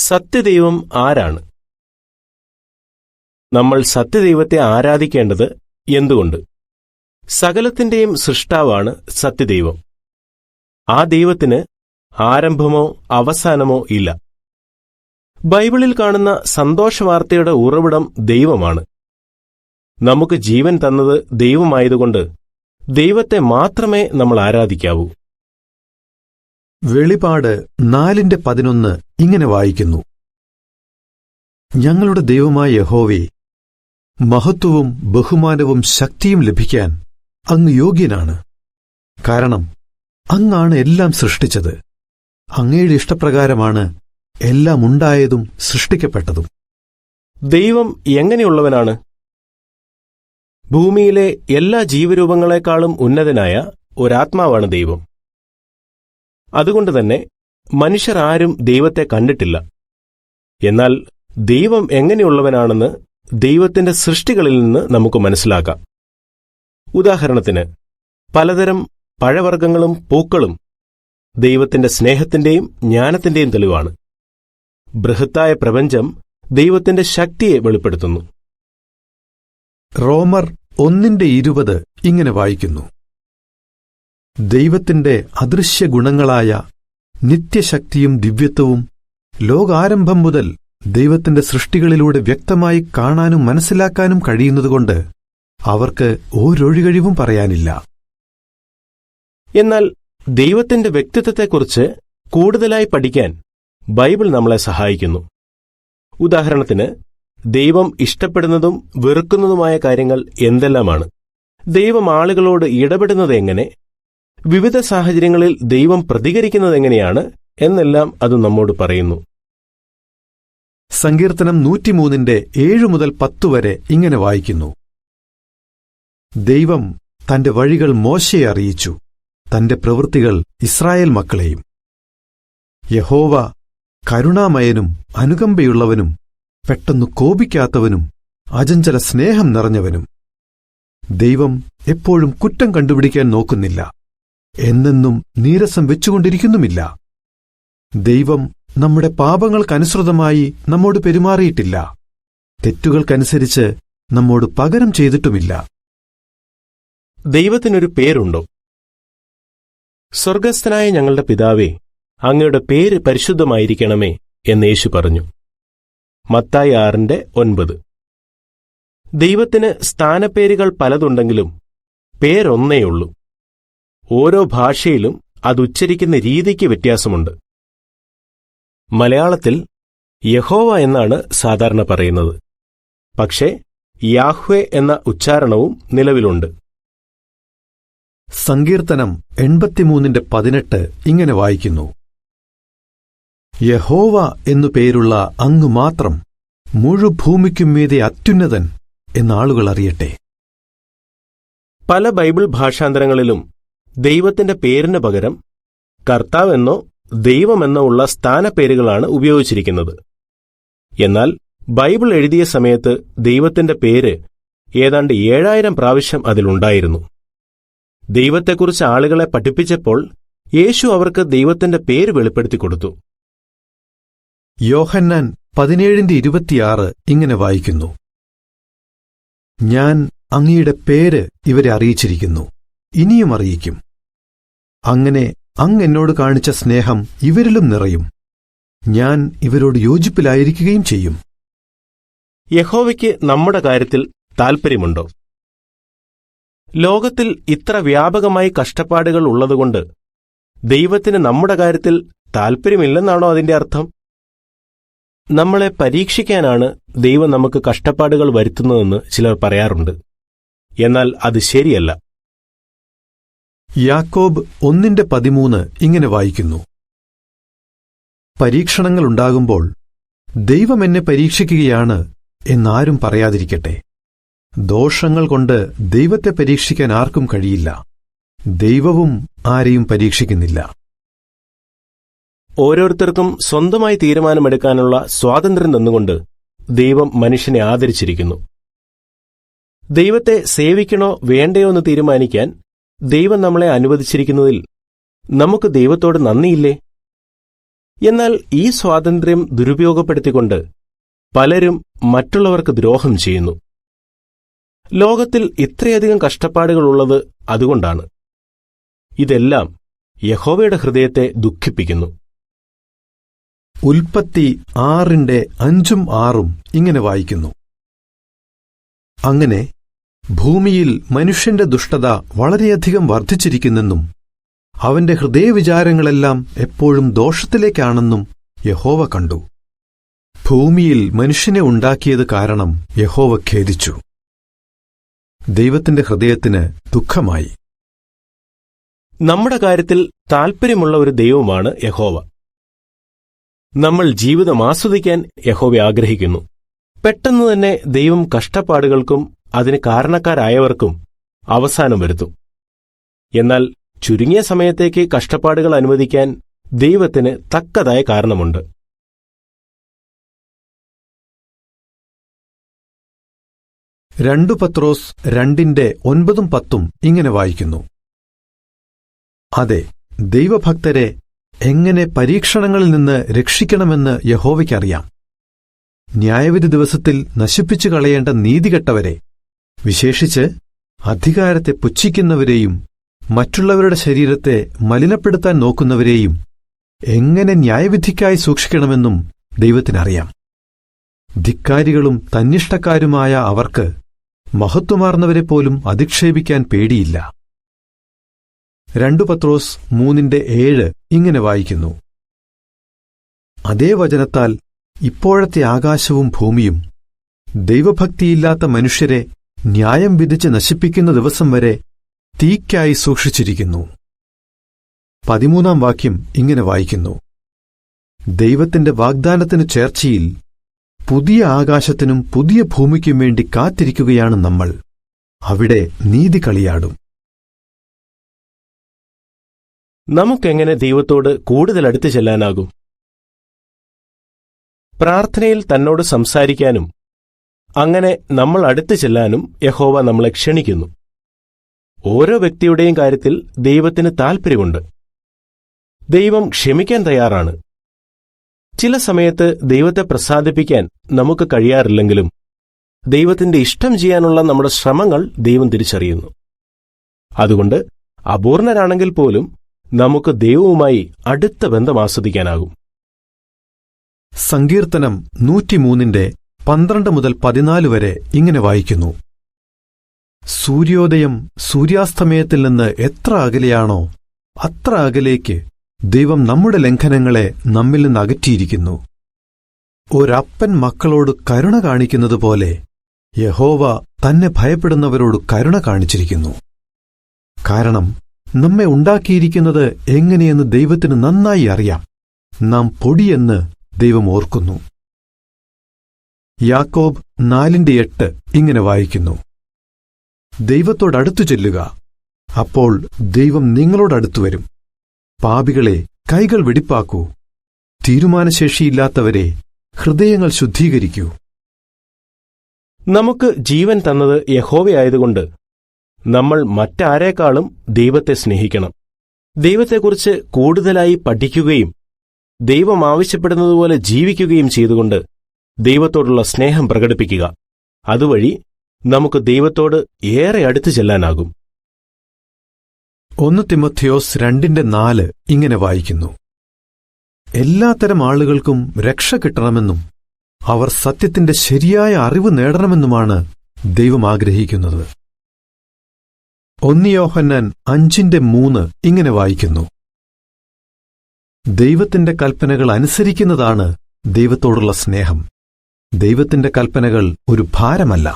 സത്യദൈവം ആരാണ്? നമ്മൾ സത്യദൈവത്തെ ആരാധിക്കേണ്ടത് എന്തുകൊണ്ട്? സകലത്തിന്റെയും സൃഷ്ടാവാണ് സത്യദൈവം. ആ ദൈവത്തിന് ആരംഭമോ അവസാനമോ ഇല്ല. ബൈബിളിൽ കാണുന്ന സന്തോഷവാർത്തയുടെ ഉറവിടം ദൈവമാണ്. നമുക്ക് ജീവൻ തന്നത് ദൈവമായതുകൊണ്ട് ദൈവത്തെ മാത്രമേ നമ്മൾ ആരാധിക്കാവൂ. വെളിപാട് 4:11 ഇങ്ങനെ വായിക്കുന്നു: ഞങ്ങളുടെ ദൈവമായ യഹോവേ, മഹത്വവും ബഹുമാനവും ശക്തിയും ലഭിക്കാൻ അങ്ങ് യോഗ്യനാണ്. കാരണം അങ്ങാണ് എല്ലാം സൃഷ്ടിച്ചത്. അങ്ങയുടെ ഇഷ്ടപ്രകാരമാണ് എല്ലാം ഉണ്ടായതും സൃഷ്ടിക്കപ്പെട്ടതും. ദൈവം എങ്ങനെയുള്ളവനാണ്? ഭൂമിയിലെ എല്ലാ ജീവരൂപങ്ങളെക്കാളും ഉന്നതനായ ഒരാത്മാവാണ് ദൈവം. അതുകൊണ്ടുതന്നെ മനുഷ്യർ ആരും ദൈവത്തെ കണ്ടിട്ടില്ല. എന്നാൽ ദൈവം എങ്ങനെയുള്ളവനാണെന്ന് ദൈവത്തിന്റെ സൃഷ്ടികളിൽ നിന്ന് നമുക്ക് മനസ്സിലാക്കാം. ഉദാഹരണത്തിന്, പലതരം പഴവർഗ്ഗങ്ങളും പൂക്കളും ദൈവത്തിന്റെ സ്നേഹത്തിന്റെയും ജ്ഞാനത്തിന്റെയും തെളിവാണ്. ബൃഹത്തായ പ്രപഞ്ചം ദൈവത്തിന്റെ ശക്തിയെ വെളിപ്പെടുത്തുന്നു. റോമർ 1:20 ഇങ്ങനെ വായിക്കുന്നു: ദൈവത്തിന്റെ അദൃശ്യ ഗുണങ്ങളായ നിത്യശക്തിയും ദിവ്യത്വവും ലോകാരംഭം മുതൽ ദൈവത്തിന്റെ സൃഷ്ടികളിലൂടെ വ്യക്തമായി കാണാനും മനസ്സിലാക്കാനും കഴിയുന്നതുകൊണ്ട് അവർക്ക് ഒരൊഴികഴിവും പറയാനില്ല. എന്നാൽ ദൈവത്തിന്റെ വ്യക്തിത്വത്തെക്കുറിച്ച് കൂടുതലായി പഠിക്കാൻ ബൈബിൾ നമ്മളെ സഹായിക്കുന്നു. ഉദാഹരണത്തിന്, ദൈവം ഇഷ്ടപ്പെടുന്നതും വെറുക്കുന്നതുമായ കാര്യങ്ങൾ എന്തെല്ലാമാണ്? ദൈവം ആളുകളോട് ഇടപെടുന്നത് എങ്ങനെ? വിവിധ സാഹചര്യങ്ങളിൽ ദൈവം പ്രതികരിക്കുന്നതെങ്ങനെയാണ് എന്നെല്ലാം അത് നമ്മോട് പറയുന്നു. സങ്കീർത്തനം 103:7-10 വരെ ഇങ്ങനെ വായിക്കുന്നു: ദൈവം തന്റെ വഴികൾ മോശയെ അറിയിച്ചു, തന്റെ പ്രവൃത്തികൾ ഇസ്രായേൽ മക്കളെയും. യഹോവ കരുണാമയനും അനുകമ്പയുള്ളവനും പെട്ടെന്ന് കോപിക്കാത്തവനും അചഞ്ചല സ്നേഹം നിറഞ്ഞവനും. ദൈവം എപ്പോഴും കുറ്റം കണ്ടുപിടിക്കാൻ നോക്കുന്നില്ല, എന്നെന്നും നീരസം വെച്ചുകൊണ്ടിരിക്കുന്നുമില്ല. ദൈവം നമ്മുടെ പാപങ്ങൾക്കനുസൃതമായി നമ്മോട് പെരുമാറിയിട്ടില്ല, തെറ്റുകൾക്കനുസരിച്ച് നമ്മോട് പകരം ചെയ്തിട്ടുമില്ല. ദൈവത്തിനൊരു പേരുണ്ടോ? സ്വർഗസ്ഥനായ ഞങ്ങളുടെ പിതാവേ, അങ്ങയുടെ പേര് പരിശുദ്ധമായിരിക്കണമേ എന്ന് യേശു പറഞ്ഞു. മത്തായി 6:9. ദൈവത്തിന് സ്ഥാനപ്പേരുകൾ പലതുണ്ടെങ്കിലും പേരൊന്നേയുള്ളൂ. ഓരോ ഭാഷയിലും അതുച്ചരിക്കുന്ന രീതിക്ക് വ്യത്യാസമുണ്ട്. മലയാളത്തിൽ യഹോവ എന്നാണ് സാധാരണ പറയുന്നത്. പക്ഷേ യാഹ്വേ എന്ന ഉച്ചാരണവും നിലവിലുണ്ട്. സങ്കീർത്തനം 83:18 ഇങ്ങനെ വായിക്കുന്നു: യഹോവ എന്നു പേരുള്ള അങ്ങ് മാത്രം മുഴുഭൂമിക്കും മീതെ അത്യുന്നതൻ എന്നാളുകൾ അറിയട്ടെ. പല ബൈബിൾ ഭാഷാന്തരങ്ങളിലും ദൈവത്തിന്റെ പേരിന് പകരം കർത്താവെന്നോ ദൈവമെന്നോ ഉള്ള സ്ഥാനപ്പേരുകളാണ് ഉപയോഗിച്ചിരിക്കുന്നത്. എന്നാൽ ബൈബിൾ എഴുതിയ സമയത്ത് ദൈവത്തിന്റെ പേര് ഏതാണ്ട് 7000 പ്രാവശ്യം അതിലുണ്ടായിരുന്നു. ദൈവത്തെക്കുറിച്ച് ആളുകളെ പഠിപ്പിച്ചപ്പോൾ യേശു അവർക്ക് ദൈവത്തിന്റെ പേര് വെളിപ്പെടുത്തി കൊടുത്തു. യോഹന്നാൻ 17:26 ഇങ്ങനെ വായിക്കുന്നു: ഞാൻ അങ്ങയുടെ പേര് ഇവരെ അറിയിച്ചിരിക്കുന്നു, ഇനിയും അറിയിക്കും. അങ്ങനെ അങ്ങ് എന്നോട് കാണിച്ച സ്നേഹം ഇവരിലും നിറയും. ഞാൻ ഇവരോട് യോജിപ്പിലായിരിക്കുകയും ചെയ്യും. യഹോവയ്ക്ക് നമ്മുടെ കാര്യത്തിൽ താൽപ്പര്യമുണ്ടോ? ലോകത്തിൽ ഇത്ര വ്യാപകമായി കഷ്ടപ്പാടുകൾ ഉള്ളതുകൊണ്ട് ദൈവത്തിന് നമ്മുടെ കാര്യത്തിൽ താൽപ്പര്യമില്ലെന്നാണോ അതിന്റെ അർത്ഥം? നമ്മളെ പരീക്ഷിക്കാനാണ് ദൈവം നമുക്ക് കഷ്ടപ്പാടുകൾ വരുത്തുന്നതെന്ന് ചിലർ പറയാറുണ്ട്. എന്നാൽ അത് ശരിയല്ല. യാക്കോബ് 1:13 ഇങ്ങനെ വായിക്കുന്നു: പരീക്ഷണങ്ങളുണ്ടാകുമ്പോൾ ദൈവം എന്നെ പരീക്ഷിക്കുകയാണ് എന്നാരും പറയാതിരിക്കട്ടെ. ദോഷങ്ങൾ കൊണ്ട് ദൈവത്തെ പരീക്ഷിക്കാൻ ആർക്കും കഴിയില്ല. ദൈവവും ആരെയും പരീക്ഷിക്കുന്നില്ല. ഓരോരുത്തർക്കും സ്വന്തമായി തീരുമാനമെടുക്കാനുള്ള സ്വാതന്ത്ര്യം തന്നുകൊണ്ട് ദൈവം മനുഷ്യനെ ആദരിച്ചിരിക്കുന്നു. ദൈവത്തെ സേവിക്കണോ വേണ്ടയോ എന്ന് തീരുമാനിക്കാൻ ദൈവം നമ്മളെ അനുവദിച്ചിരിക്കുന്നതിൽ നമുക്ക് ദൈവത്തോട് നന്ദിയില്ലേ? എന്നാൽ ഈ സ്വാതന്ത്ര്യം ദുരുപയോഗപ്പെടുത്തിക്കൊണ്ട് പലരും മറ്റുള്ളവർക്ക് ദ്രോഹം ചെയ്യുന്നു. ലോകത്തിൽ ഇത്രയധികം കഷ്ടപ്പാടുകളുള്ളത് അതുകൊണ്ടാണ്. ഇതെല്ലാം യഹോവയുടെ ഹൃദയത്തെ ദുഃഖിപ്പിക്കുന്നു. ഉൽപ്പത്തി 6:5-6 ഇങ്ങനെ വായിക്കുന്നു: അങ്ങനെ ഭൂമിയിൽ മനുഷ്യന്റെ ദുഷ്ടത വളരെയധികം വർദ്ധിച്ചിരിക്കുന്നെന്നും അവന്റെ ഹൃദയവിചാരങ്ങളെല്ലാം എപ്പോഴും ദോഷത്തിലേക്കാണെന്നും യഹോവ കണ്ടു. ഭൂമിയിൽ മനുഷ്യനെ ഉണ്ടാക്കിയത് കാരണം യഹോവ ഖേദിച്ചു. ദൈവത്തിന്റെ ഹൃദയത്തിന് ദുഃഖമായി. നമ്മുടെ കാര്യത്തിൽ താൽപ്പര്യമുള്ള ഒരു ദൈവമാണ് യഹോവ. നമ്മൾ ജീവിതം ആസ്വദിക്കാൻ യഹോവ ആഗ്രഹിക്കുന്നു. പെട്ടെന്ന് തന്നെ ദൈവം കഷ്ടപ്പാടുകൾക്കും അതിന് കാരണക്കാരായവർക്കും അവസാനം വരുത്തും. എന്നാൽ ചുരുങ്ങിയ സമയത്തേക്ക് കഷ്ടപ്പാടുകൾ അനുവദിക്കാൻ ദൈവത്തിന് തക്കതായ കാരണമുണ്ട്. രണ്ടു പത്രോസ് 2:9-10 ഇങ്ങനെ വായിക്കുന്നു: അതെ, ദൈവഭക്തരെ എങ്ങനെ പരീക്ഷണങ്ങളിൽ നിന്ന് രക്ഷിക്കണമെന്ന് യഹോവയ്ക്കറിയാം. ന്യായവിധി ദിവസത്തിൽ നശിപ്പിച്ചു കളയേണ്ട നീതികെട്ടവരെ, വിശേഷിച്ച് അധികാരത്തെ പുച്ഛിക്കുന്നവരെയും മറ്റുള്ളവരുടെ ശരീരത്തെ മലിനപ്പെടുത്താൻ നോക്കുന്നവരെയും എങ്ങനെ ന്യായവിധിക്കായി സൂക്ഷിക്കണമെന്നും ദൈവത്തിനറിയാം. ധിക്കാരികളും തന്നിഷ്ടക്കാരുമായ അവർക്ക് മഹത്വമാർന്നവരെപ്പോലും അധിക്ഷേപിക്കാൻ പേടിയില്ല. 2 പത്രോസ് 3:7 ഇങ്ങനെ വായിക്കുന്നു: അതേ വചനത്താൽ ഇപ്പോഴത്തെ ആകാശവും ഭൂമിയും ദൈവഭക്തിയില്ലാത്ത മനുഷ്യരെ ന്യായം വിധിച്ച് നശിപ്പിക്കുന്ന ദിവസം വരെ തീക്കായി സൂക്ഷിച്ചിരിക്കുന്നു. 13 വാക്യം ഇങ്ങനെ വായിക്കുന്നു: ദൈവത്തിന്റെ വാഗ്ദാനത്തിനു ചേർച്ചയിൽ പുതിയ ആകാശത്തിനും പുതിയ ഭൂമിക്കും വേണ്ടി കാത്തിരിക്കുകയാണ് നമ്മൾ. അവിടെ നീതി കളിയാടും. നമുക്കെങ്ങനെ ദൈവത്തോട് കൂടുതൽ അടുത്തു ചെല്ലാനാകും? പ്രാർത്ഥനയിൽ തന്നോട് സംസാരിക്കാനും അങ്ങനെ നമ്മൾ അടുത്തു ചെല്ലാനും യഹോവ നമ്മളെ ക്ഷണിക്കുന്നു. ഓരോ വ്യക്തിയുടെയും കാര്യത്തിൽ ദൈവത്തിന് താൽപ്പര്യമുണ്ട്. ദൈവം ക്ഷമിക്കാൻ തയ്യാറാണ്. ചില സമയത്ത് ദൈവത്തെ പ്രസാദിപ്പിക്കാൻ നമുക്ക് കഴിയാറില്ലെങ്കിലും ദൈവത്തിന്റെ ഇഷ്ടം ചെയ്യാനുള്ള നമ്മുടെ ശ്രമങ്ങൾ ദൈവം തിരിച്ചറിയുന്നു. അതുകൊണ്ട് അപൂർണരാണെങ്കിൽ പോലും നമുക്ക് ദൈവവുമായി അടുത്ത ബന്ധം ആസ്വദിക്കാനാകും. സങ്കീർത്തനം 103:12-14 വരെ ഇങ്ങനെ വായിക്കുന്നു: സൂര്യോദയം സൂര്യാസ്തമയത്തിൽ നിന്ന് എത്ര അകലെയാണോ അത്ര അകലേക്ക് ദൈവം നമ്മുടെ ലംഘനങ്ങളെ നമ്മിൽ നിന്ന് അകറ്റിയിരിക്കുന്നു. ഒരപ്പൻ മക്കളോട് കരുണ കാണിക്കുന്നതുപോലെ യഹോവ തന്നെ ഭയപ്പെടുന്നവരോട് കരുണ കാണിച്ചിരിക്കുന്നു. കാരണം നമ്മെ ഉണ്ടാക്കിയിരിക്കുന്നത് എങ്ങനെയെന്ന് ദൈവത്തിന് നന്നായി അറിയാം. നാം പൊടിയെന്ന് ദൈവം ഓർക്കുന്നു. യാക്കോബ് 4:8 ഇങ്ങനെ വായിക്കുന്നു: ദൈവത്തോടടുത്തു ചെല്ലുക, അപ്പോൾ ദൈവം നിങ്ങളോടടുത്തുവരും. പാപികളെ കൈകൾ വെടിപ്പാക്കൂ, തീരുമാനശേഷിയില്ലാത്തവരെ ഹൃദയങ്ങൾ ശുദ്ധീകരിക്കൂ. നമുക്ക് ജീവൻ തന്നത് യഹോവയായതുകൊണ്ട് നമ്മൾ മറ്റാരേക്കാളും ദൈവത്തെ സ്നേഹിക്കണം. ദൈവത്തെക്കുറിച്ച് കൂടുതലായി പഠിക്കുകയും ദൈവം ആവശ്യപ്പെടുന്നതുപോലെ ജീവിക്കുകയും ചെയ്തുകൊണ്ട് ദൈവത്തോടുള്ള സ്നേഹം പ്രകടിപ്പിക്കുക. അതുവഴി നമുക്ക് ദൈവത്തോട് ഏറെ അടുത്തു ചെല്ലാനാകും. 1 തിമോഥെയോസ് 2:4 ഇങ്ങനെ വായിക്കുന്നു: എല്ലാത്തരം ആളുകൾക്കും രക്ഷ കിട്ടണമെന്നും അവർ സത്യത്തിന്റെ ശരിയായ അറിവ് നേടണമെന്നുമാണ് ദൈവം ആഗ്രഹിക്കുന്നത്. 1 യോഹന്നാൻ 5:3 ഇങ്ങനെ വായിക്കുന്നു: ദൈവത്തിന്റെ കൽപ്പനകൾ അനുസരിക്കുന്നതാണ് ദൈവത്തോടുള്ള സ്നേഹം. ദൈവത്തിന്റെ കൽപ്പനകൾ ഒരു ഭാരമല്ല.